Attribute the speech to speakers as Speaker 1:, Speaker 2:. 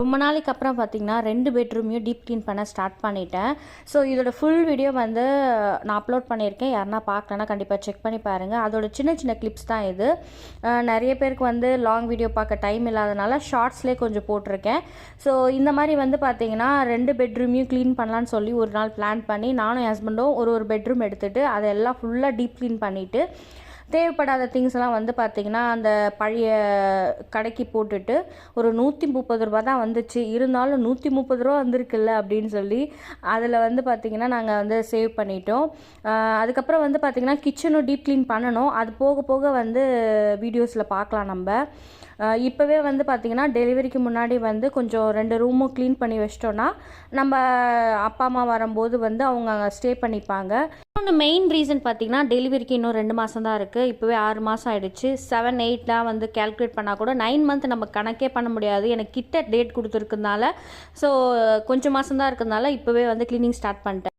Speaker 1: ரொம்ப நாளைக்கு அப்புறம் பார்த்தீங்கன்னா 2 பெட்ரூமையும் டீப் க்ளீன் பண்ண ஸ்டார்ட் பண்ணிட்டேன். ஸோ இதோட ஃபுல் வீடியோ வந்து நான் அப்லோட் பண்ணியிருக்கேன். யாருன்னா பார்க்கலன்னா கண்டிப்பாக செக் பண்ணி பாருங்கள். அதோட சின்ன சின்ன கிளிப்ஸ் தான் இது. நிறைய பேருக்கு வந்து லாங் வீடியோ பார்க்க டைம் இல்லாதனால ஷார்ட்ஸ்லேயே கொஞ்சம் போட்டிருக்கேன். ஸோ இந்த மாதிரி வந்து பார்த்தீங்கன்னா 2 பெட்ரூமையும் க்ளீன் பண்ணலான்னு சொல்லி ஒரு நாள் பிளான் பண்ணி நானும் என் ஹஸ்பண்டும் ஒரு பெட்ரூம் எடுத்துகிட்டு அதெல்லாம் ஃபுல்லாக டீப் க்ளீன் பண்ணிவிட்டு தேவைப்படாத திங்ஸ் எல்லாம் வந்து பார்த்திங்கன்னா அந்த பழைய கடைக்கு போட்டுட்டு ஒரு 130 ரூபா தான் வந்துச்சு. இருந்தாலும் 130 ரூபா வந்திருக்குல்ல அப்படின்னு சொல்லி அதில் வந்து பார்த்திங்கன்னா நாங்கள் வந்து சேவ் பண்ணிட்டோம். அதுக்கப்புறம் வந்து பார்த்திங்கன்னா கிச்சனும் டீப் க்ளீன் பண்ணணும். அது போக போக வந்து வீடியோஸில் பார்க்கலாம். நம்ம இப்போவே வந்து பார்த்திங்கன்னா டெலிவரிக்கு முன்னாடி வந்து கொஞ்சம் 2 ரூமும் க்ளீன் பண்ணி வச்சிட்டோன்னா நம்ம அப்பா அம்மா வரும்போது வந்து அவங்க அங்கே ஸ்டே பண்ணிப்பாங்க. இன்னொன்று மெயின் ரீசன் பார்த்திங்கன்னா டெலிவரிக்கு இன்னும் 2 மாதம் தான் இருக்குது. இப்போவே 6 மாதம் ஆகிடுச்சு. 7, 8 வந்து கேல்குலேட் பண்ணால் கூட 9 மந்த் நம்ம கணக்கே பண்ண முடியாது. எனக்கு கிட்ட டேட் கொடுத்துருக்கனால ஸோ கொஞ்சம் மாதம் தான் இருக்கிறதுனால இப்போவே வந்து க்ளீனிங் ஸ்டார்ட் பண்ணிட்டேன்.